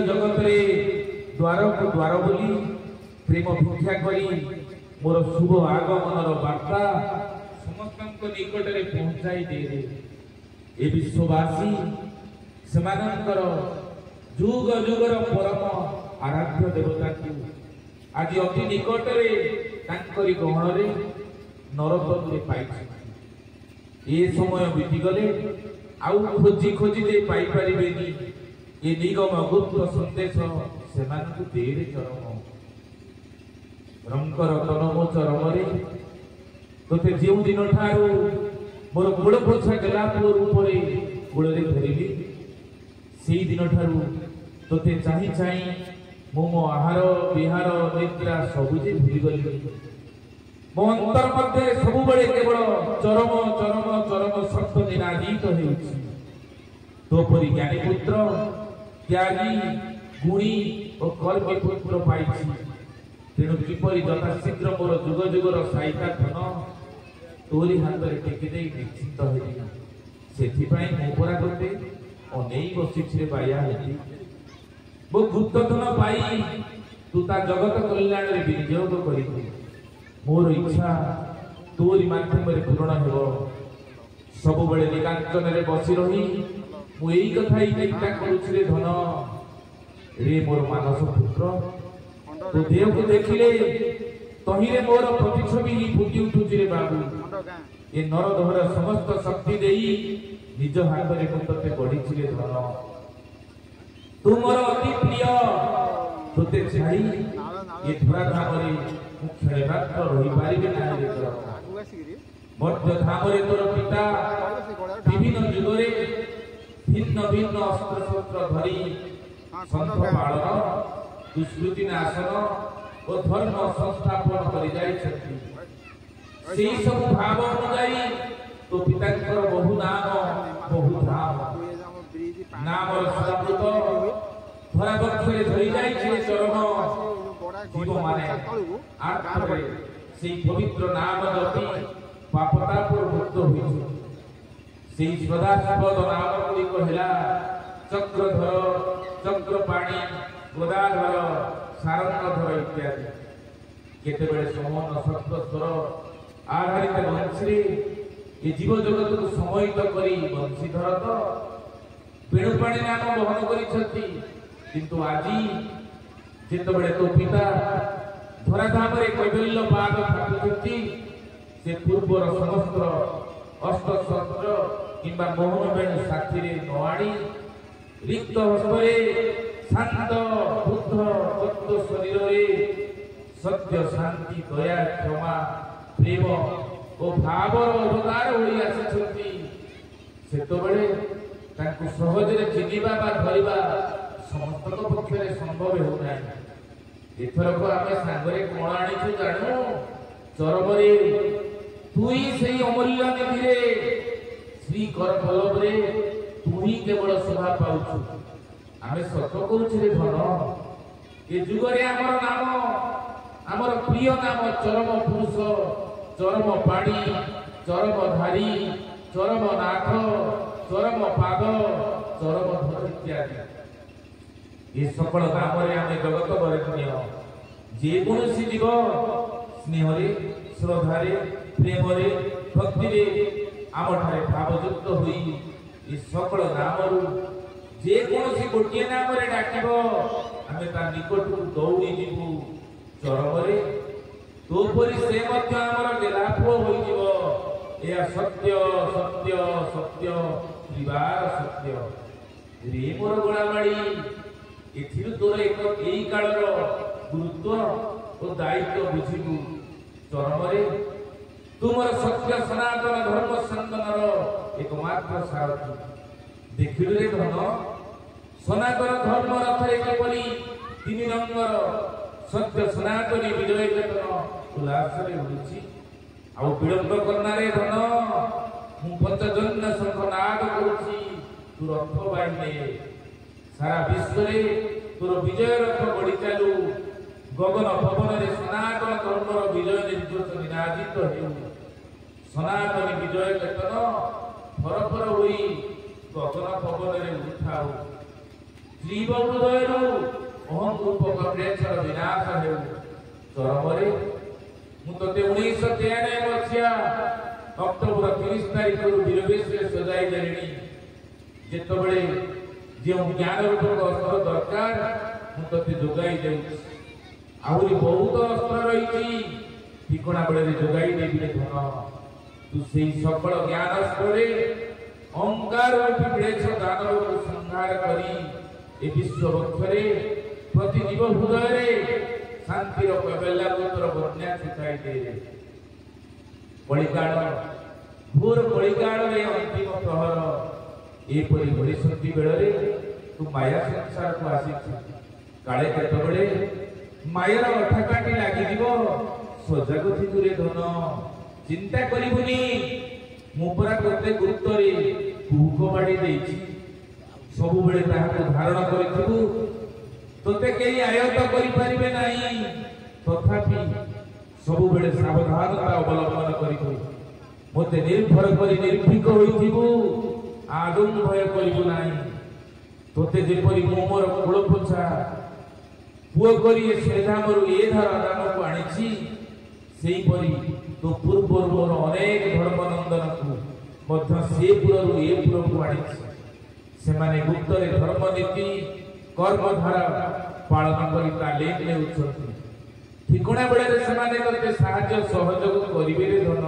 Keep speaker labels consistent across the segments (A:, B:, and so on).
A: जगत रे द्वार को द्वार बोली प्रेम भिक्षा करी मोर शुभ आगमनर वार्ता समस्त निकट में पहुंचाई दे रे। ए विश्ववासी सेमानंकर जुग जुगर परम आराध्य देवता को आज अति निकट में गहन रे नरतत्व पाई। ये समय बीतीगले आउ खोजी खोजी दे पाई परिबेनी ये निगम गुप्त संदेश सेमानकु देरे चरम रंकर तनमो चरम रे तोते जेउ दिन ठारू मोर गोड़ पोछा गलाप रूप रे गोड़ रे धरिली सेई दिन ठारू तोते चाहि चाहि मो आहार विहार निद्रा सबुजे भूली गली। मो अंतर मध्य सब बेले केवल चरम चरम चरम शब्द निनादित होउछि। तोपरी ज्ञानी पुत्र त्यागी गुणी और कर्मी पुत्र पाइछि। तेणु किपरि यथा शीघ्र मोर जुग जुगर साइता धन तोरी हाथ में टेकी दे निश्चिंत होई सेथि पई मो परा करते अनेई बसिछि रे बाया हेति मो गुप्त धन पाई तू ता जगत कल्याण रे विनियोग करितु। मोर इच्छा तोरी माध्यम रे पूर्ण हेबो। सब बेले निकांचन रे बसी रही मु एई कथा ही चिंता करूछि रे धन रे मोर मानस पुत्र तो देव को देखिले तहिरे मोर प्रतिछवि ही फुटी उठुछि रे बाबू। ए नरधर समस्त शक्ति देई निज हाथ रे तते गढिछि रे धन तू मोर अति प्रिय तोते छाई ए धरा धाम रे मु खेले मात्र रही पारिबे नाही रे तोर मध्य धाम रे तोर पिता विभिन्न जुगरे भिन्न भिन्न अस्त्र शस्त्र धरी संत पालन दुष्कृति नाशन और धर्म संस्थापन कर जाई सब भाव अनुजाई तो पितांकर बहु नाम बहु धाम नाम सदामृत धरा बक्षरे धरी जाई चरण जीव माने आत्मरे से पवित्र नाम जपी पापतापुर मुक्त होइछु। से सदाशिवद नाम गुड़िक है चक्रधर चक्रपाणी गोदाधर सारंगधर इत्यादि केतेबेले समोहन सप्त स्वर आधारित वंशी ये जीव जगत को समोहित करी वंशीधर तो वेणुपाणी नाम बहन करिसथि किंतु आजी जेतेबेले तो पिता धराधाम रे कैबल्य पाद थाकुछथि से पूर्वर समस्त अष्ट शस्त्र किंबा मोहन वेणु साथी रे नआड़ी रिक्त हस्तरे शांत बुद्ध तत्व शरीर रे सत्य शांति दया क्षमा प्रेम और भावर अवतार होई आछथि सेतबेले ताकु सहजरे चिनिबा बा धरिबा समस्त पक्षरे संभव हो नाही। एथरक आमे सांगरे कोण आनिछु जानु चरमरे तुई सही अमूल्य निधि रे श्री कर फलव रे तुही केवल शोभा पाउछु। आमे सत कहूछि रे धन ए जुगरे हमर नाम हमर प्रिय नाम चरम पुरुष चरम पाणी चरम धारी चरम नाथ चरम पाद चरम धर इत्यादि ये सकल नाम रे आमे जगत बरेण्य जे कोनोसी जीव स्नेह रे श्रद्धा रे प्रेम रे भक्ति रे आम ठारे भावयुक्त होई ये सकल नाम रु जे कोनोसी गोटिए नाम रे डाकिबो आमे ता निकट को दौड़ी जीवु चरम रे तो परि से मध्य हमर गेलाप होई जीवो या सत्य सत्य सत्य त्रिवार सत्य रे मोर गोलामाड़ी एथिरु तोर एक एई कालर गुरुत्व और दायित्व बुझिबु चरम रे तुमर सत्य सनातन धर्म संगनर एकमात्र सारथी देखिलु रे धन सनातन धर्म रथ एक परि तीन रंगर सत्य सनातनी विजय केतन उल्लास रे होछि आ विलंब करना रे धन मु पंचजन्य शंखनाद करूछि तू रथ बाइले सारा विश्व रे तोर विजय रथ गड़ी चालू गगन पवन रे सनातन धर्मर विजय निर्घोष निनादित हेउ सनातन विजय केतन फर फर होई गगन पवन रे उठाउ जीव हृदय अहम रूपक क्लेशर विनाश हेउ चरमरे मुझे 1993 मसीहा अक्टोबर 30 तारीख बीरवेश सजाई देली जिते जो ज्ञान रूपक अस्त्र दरकार मुझे जोगाई दे आहरी बहुत अस्त्र रही ठिकणा बेले जोगाई देवी धन तू से सकल ज्ञान अस्त्र अहंकार क्लेश दानव को संहार करी ए विश्व वक्षरे प्रति जीव हृदय शांतिर कैबल्यागोतर बन्या छुटाई दे कलिकाल भोर कलिकाल अंतिम प्रहर एपरी घड़ी बेड़े तू माया संसार को आसी काले केतबेले मायर अठाकाटी लगी सजग थी धन चिंता करिबुनी मुपरा करते गुरुत्व कुहक बाड़ी देछि सब बेले ताहाको धारण करिथिबु तोते केही आयत्त करि परिबे नाही तथापि सब बेले सावधानता अवलंबन करिबु मते निर्भर करी निर्भीक होइथिबु आदौ भय करिबु नाही तोते जेपरि मोर कुल पोछा पुओ करी श्रीधामरु ए धार दान को आनिछि सेही परि तो पूर्वर मोर अनेक धर्मनंदन को मध्य से पुरु ए पुर को आनिछि सेमाने गुप्तरे धर्म नीति कर्मधारा पालन करी तालीम नेउछथि ठिकणा बेले सेमाने तते साहाय्य सहयोग करिबे रे धन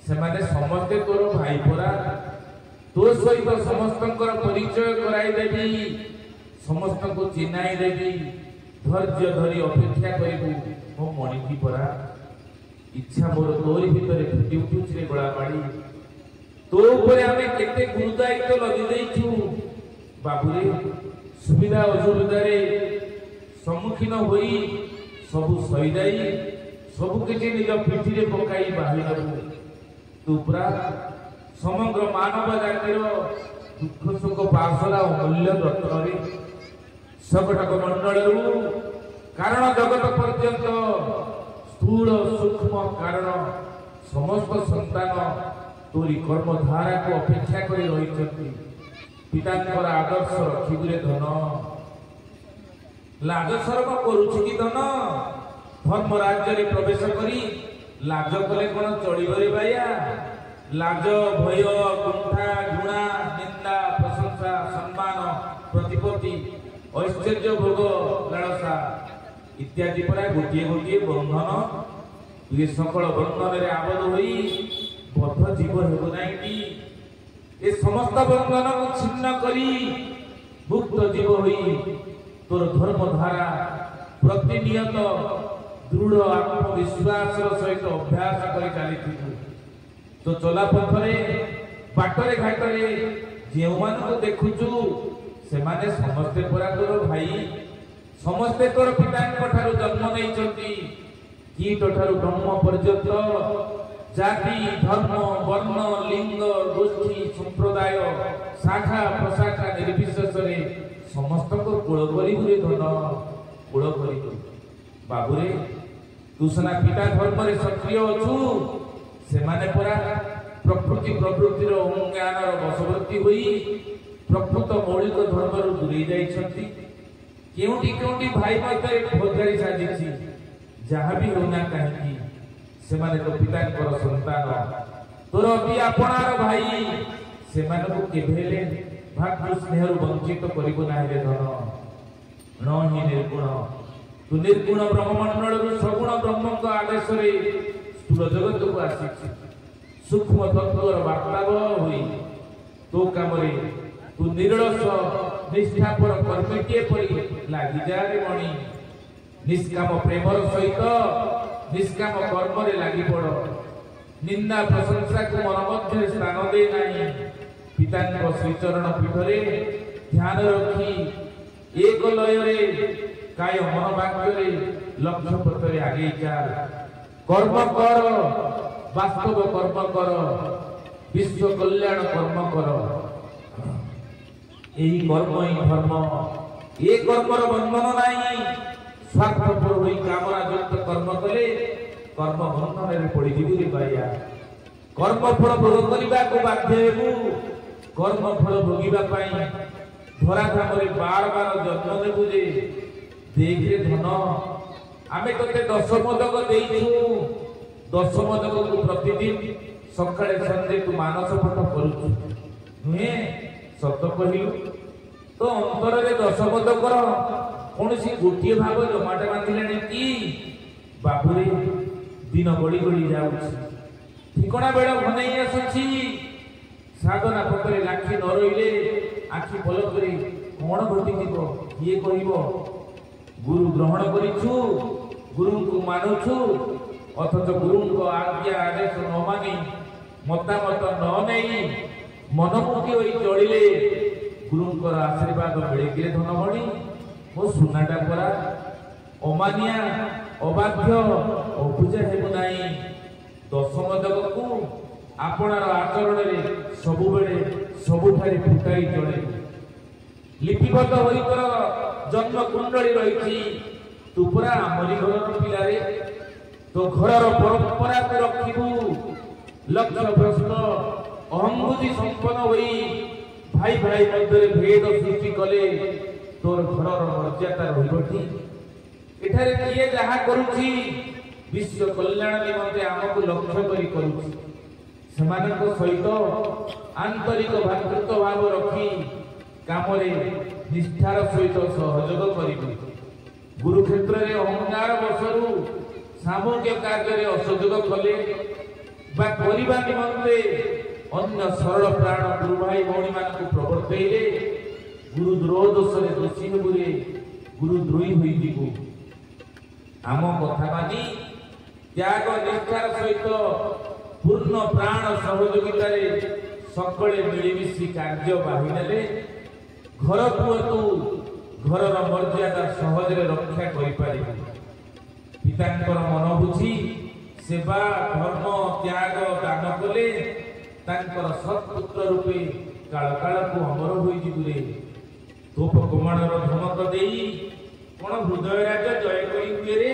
A: सेमाने समस्ते तोर भाई परा तो सहित समस्तंकर परिचय कराई देवी समस्त को चिन्हाई देवी धैर्य धरी अपेक्षा करिबु मो मणिकी परा इच्छा मोर तोरी भितरे फुटी उठुछि रे गळा माडी तो ऊपर आमे केते गुरुदायित्व लदी देइछु बाबुरे सुविधा असुविधा रे सम्मुखीन होई सबु सहिदाई सबु किछि निज पिठी रे पकाई बाहिरबु तू पुरा समग्र मानव जातिर दुख सुख पासरा मूल्य रत्न रे सकटक मंडल कारण जगत पर्यंत स्थूल सूक्ष्म कारण समस्त संतान तोरी कर्मधारा को अपेक्षा कर रही पितांकर आदर्श रखिबुरे धन लाज शर्म करुछि कि धन धर्म राज्य रे प्रवेश करी लाज कले कोन चलिबरे बाया लाज भय गुंठा घृणा निंदा प्रशंसा सम्मान प्रतिपत्ति ऐश्वर्य भोग लालसा इत्यादि परा गोटे गोटे बंधन ये सकल बंधन रे आबद्ध होई बद्ध जीव हेबो नाइटी ए समस्त बंधन को छिन्न करी मुक्त जीव होई तोर धर्म धारा प्रतिनियत दृढ़ आत्मविश्वास सहित अभ्यास करी चली तो चला पथरे बाटरे घाटरे जे मान को देखुचु से माने समस्ते परा तोर भाई समस्ते तोर पितांक ठारू जन्म नैचंती कीट ठारू ब्रह्म पर्यंत जाति धर्म वर्ण लिंग गोष्ठी संप्रदाय शाखा प्रशाखा निर्विशेष रे समस्त को कुल करी गुरे धन कुल करी बाबुरे तू सना पिता धर्म रे सक्रिय अछु से माने परा प्रकृति प्रवृत्तिर ज्ञान वशवर्ती होई प्रकृत मौलिक धर्म रु दूरे जाइछंती केउटी भाई मते भोजारी साजिछि जहाँ भी होना कहीं से माने तो पितांकर संतान तोर अति आपणार भाई से माने को केभेले भाग्य स्नेह रु वंचित करिबो नाही रे धन न हि निर्गुण तू निर्गुण ब्रह्ममंडल रु सगुण ब्रह्म को आदेश रे स्थूल जगत को आसी सूक्ष्म तत्वर वार्ताव हुई तो कामरे तू निरलस निष्ठापर कर्मटे परी लागि जा रे मणि निष्काम प्रेमर सहित निष्काम कर्म रे लागि पड़ निंदा प्रशंसा को मन मध्य स्थान दे नाही पितांक श्रीचरण पीठ रे ध्यान रखी एक लय रे काय मन वाक्य रे लक्ष्य पथरे आगे जा कर्म कर वास्तव कर्म कर विश्व कल्याण कर्म कर यही कर्म ही धर्म ये कर्मर बंधन नहीं स्वार्थपर होई कामना युक्त कर्म कले कर्म बंधन रे पड़ी जीवी रे बाया कर्म फल भोग करबा को बाध्य हेबु कर्म फल भोगिबा पई ଧରାଧାମରେ ବାର ବାର ଯତ୍ନ ଦେବୁ ଯେ ଦେଖରେ ଧନ ଆମେ ତତେ ଦଶମଦକ ଦେଇଛୁ। ଦଶମଦକକୁ ପ୍ରତିଦିନ ସକାଳେ ସନ୍ଧ୍ୟା ତୁ ମାନସ ପାଠ କରୁଛୁ ନୁହେଁ? ସତ କହିଲୁ? ତ ଅନ୍ତରରେ ଦଶମଦକର କୌଣସି ଗୋଟିଏ ଭାବ ଜମାଟ ବାନ୍ଧିଲାଣି କି? ବାବୁରେ ଦିନ ଗଡ଼ି ଗଡ଼ି ଯାଉଛି, ଠିକଣା ବେଳ ଘନେଇ ଆସୁଛି। ସାଧନା ପଥରେ ଲାଖି ନ ରହିଲେ ଆଖି ପଲକରେ କଣ ଘଟିଯିବ କିଏ କହିବ? ଗୁରୁ ଗ୍ରହଣ କରିଛୁ, ଗୁରୁଙ୍କୁ ମାନୁଛୁ, ଅଥଚ ଗୁରୁଙ୍କ ଆଜ୍ଞା ଆଦେଶ ନ ମାନି ମତାମତ ନ ନେଇ ମନମୁଖୀ ହୋଇ ଚଳିଲେ ଗୁରୁଙ୍କର ଆଶୀର୍ବାଦ ମିଳିକିରେ ଧନମଣି? ମୋ ସୁନାଟା ପରା ଅମାନିଆ, ଅବାଧ୍ୟ, ଅବୁଝା ହେବୁ ନାହିଁ। ଦଶମଦକକୁ ଆପଣାର ଆଚରଣରେ ସବୁବେଳେ ସବୁଠାରେ ଫୁଟାଇ ଚଳେ। ଲିପିବଦ୍ଧ ହୋଇ ତୋର ଜନ୍ମ କୁଣ୍ଡଳୀ ରହିଛି। ତୁ ପରା ଆମରି ଘରର ପିଲାରେ, ତୋ ଘରର ପରମ୍ପରାକୁ ରଖିବୁ। ଲକ୍ଷ୍ୟ ଭ୍ରଷ୍ଟ ଅହଙ୍ଗୁତି ସମ୍ପନ୍ନ ହୋଇ ଭାଇ ଭାଇ ମଧ୍ୟରେ ଭେଦ ସୃଷ୍ଟି କଲେ ତୋର ଘରର ମର୍ଯ୍ୟାଦା ରହିବଟି? ଏଠାରେ କିଏ ଯାହା କରୁଛି ବିଶ୍ୱ କଲ୍ୟାଣ ନିମନ୍ତେ ଆମକୁ ଲକ୍ଷ୍ୟ କରି କରୁଛି। ସେମାନଙ୍କ ସହିତ ଆନ୍ତରିକ ଭାତୃତ୍ୱ ଭାବ ରଖି କାମରେ ନିଷ୍ଠାର ସହିତ ସହଯୋଗ କରିବୁ। ଗୁରୁକ୍ଷେତ୍ରରେ ଅହଙ୍କାର ବଶରୁ ସାମୂହିକ କାର୍ଯ୍ୟରେ ଅସହଯୋଗ କଲେ ବା କରିବା ନିମନ୍ତେ ଅନ୍ୟ ସରଳ ପ୍ରାଣ ଗୁରୁ ଭାଇ ଭଉଣୀ ମାନଙ୍କୁ ପ୍ରବର୍ତ୍ତାଇଲେ ଗୁରୁ ଦ୍ରୋହ ଦୋଷରେ ଦୋଷୀ ହେବୁରେ, ଗୁରୁ ଦ୍ରୋହୀ ହୋଇଯିବୁ। ଆମ କଥା ମାନି ତ୍ୟାଗ ନିଷ୍ଠାର ସହିତ ପୂର୍ଣ୍ଣ ପ୍ରାଣ ସହଯୋଗିତାରେ সকলে মিলেমিশি কার্য বাহি নেলে ঘর পুଅ তু ঘরর মর্যাদা সহজরে রক্ষা করিপারিবু। পিতাঙ্কর মন বুঝি সেবা ধর্ম ত্যাগ দান কলে তাঙ্কর সৎপুত্র রূপে কাଳ କାଳକୁ ଅମର ହୋଇଯିବୁ ରେ। ତୋପ କୁମାଣର ଧମକ ଦେଇ କଣ ହୃଦୟ ରାଜ ଜୟ କରି ହୁଏ ରେ?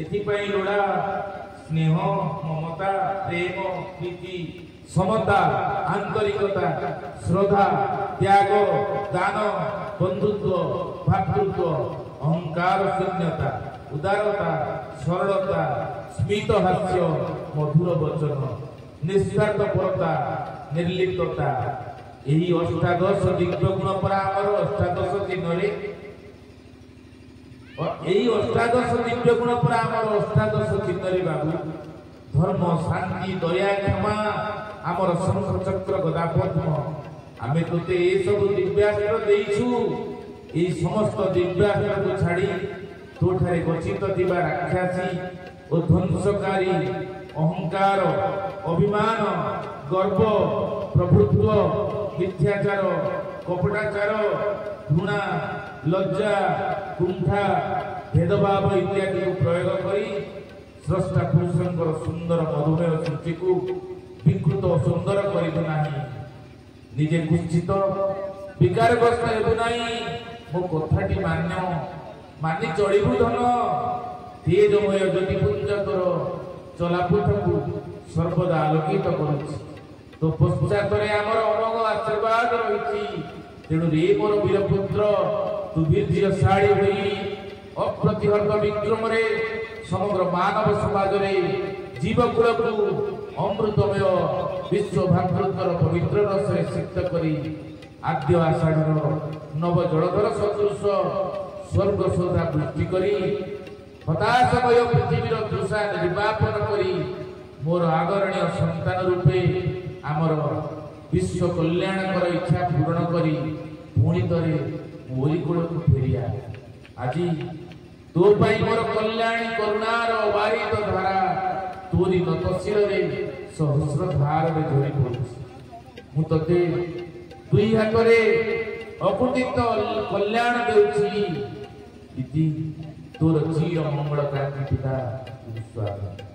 A: ଏଥିପାଇଁ ଲୋଡ଼ା ସ୍ନେହ, ମମତା, ପ୍ରେମ, ପ୍ରୀତି, ସମତା, ଆନ୍ତରିକତା, ଶ୍ରଦ୍ଧା, ତ୍ୟାଗ, ଦାନ, ବନ୍ଧୁତ୍ୱ, ଭାତୃତ୍ୱ, ଅହଙ୍କାର ଶୂନ୍ୟତା, ଉଦାରତା, ସରଳତା, ସ୍ମିତ ହାସ୍ୟ, ମଧୁର ବଚନ, ନିଃସ୍ୱାର୍ଥପରତା, ନିର୍ଲିପ୍ତତା, ଏହି ଅଷ୍ଟାଦଶ ଦିବ୍ୟଗୁଣ ପରା ଆମର ଅଷ୍ଟାଦଶ ଦିନରେ ଏହି ଅଷ୍ଟାଦଶ ଦିବ୍ୟଗୁଣ ପରା ଆମର ଅଷ୍ଟାଦଶ ଦିନରେ ବାବୁ। ଧର୍ମ, ଶାନ୍ତି, ଦୟା, କ୍ଷମା ଆମର ଶଙ୍ଖ ଚକ୍ର ଗଦା ପଦ୍ମ। ଆମେ ତୋତେ ଏସବୁ ଦିବ୍ୟାସ୍ତ୍ର ଦେଇଛୁ। ଏହି ସମସ୍ତ ଦିବ୍ୟାସ୍ତ୍ରକୁ ଛାଡ଼ି ତୋଠାରେ ଗଚ୍ଛିତ ଥିବା ରାକ୍ଷାସୀ ଓ ଧ୍ୱଂସକାରୀ ଅହଙ୍କାର, ଅଭିମାନ, ଗର୍ବ, ପ୍ରଭୃତ୍ୱ, ମିଥ୍ୟାଚାର, କପଟାଚାର, ଘୃଣା, ଲଜ୍ଜା, କୁଣ୍ଠା, ଭେଦଭାବ ଇତ୍ୟାଦିକୁ ପ୍ରୟୋଗ କରି ସ୍ରଷ୍ଟା ପୁରୁଷଙ୍କର ସୁନ୍ଦର ମଧୁମେହ ସୃଷ୍ଟିକୁ ବିକୃତ ଓ ସୁନ୍ଦର କରିବୁ ନାହିଁ। ନିଜେ କୁଶ୍ଚିତ ବିକାରଗ୍ରସ୍ତ ହେବୁ ନାହିଁ। ମୋ କଥାଟି ମାନି ଚଳିବୁ ଧନ। ତେଜମୟ ଜ୍ୟୋତିପୁଞ୍ଜ ତୋର ଚଲାପଥକୁ ସର୍ବଦା ଆଲୋକିତ କରୁଛି। ତୋ ପଶ୍ଚାତରେ ଆମର ଅମୋଘ ଆଶୀର୍ବାଦ ରହିଛି। ତେଣୁ ରେ ମୋର ବୀରପୁତ୍ର, ତୁ ବୀର୍ଯ୍ୟଶାଳୀ ହୋଇ ଅପ୍ରତିହତ ବିକ୍ରମରେ ସମଗ୍ର ମାନବ ସମାଜରେ ଜୀବକୁଳକୁ ଅମୃତମୟ ବିଶ୍ୱ ଭାତୃତ୍ୱର ପବିତ୍ର ରସରେ ସିକ୍ତ କରି ଆଦ୍ୟ ଆଷାଢ଼ର ନବ ଜଳଧର ସଦୃଶ ସ୍ୱର୍ଗ ସୌଧା ବୃଷ୍ଟି କରି ହତାଶମୟ ପୃଥିବୀର ତୃଷା ନିର୍ବାପନ କରି ମୋର ଆଦରଣୀୟ ସନ୍ତାନ ରୂପେ ଆମର ବିଶ୍ୱ କଲ୍ୟାଣକର ଇଚ୍ଛା ପୂରଣ କରି ପୁଣି ଥରେ ମୋରି କୂଳକୁ ଫେରିଆ। ଆଜି ତୋ ପାଇଁ ମୋର କଲ୍ୟାଣୀ କରୁଣାର ବାରିଦ ଧାରା ତୋରି ନତଶିରରେ ସହସ୍ର ଧାରରେ ଝରି ପଡୁଛି। ମୁଁ ତତେ ଦୁଇ ହାତରେ ଅକୁଣ୍ଠିତ କଲ୍ୟାଣ ଦେଉଛି। ଇତି ତୋର ଚିର ମଙ୍ଗଳକାରୀ ପିତା ସ୍ୱାମୀ।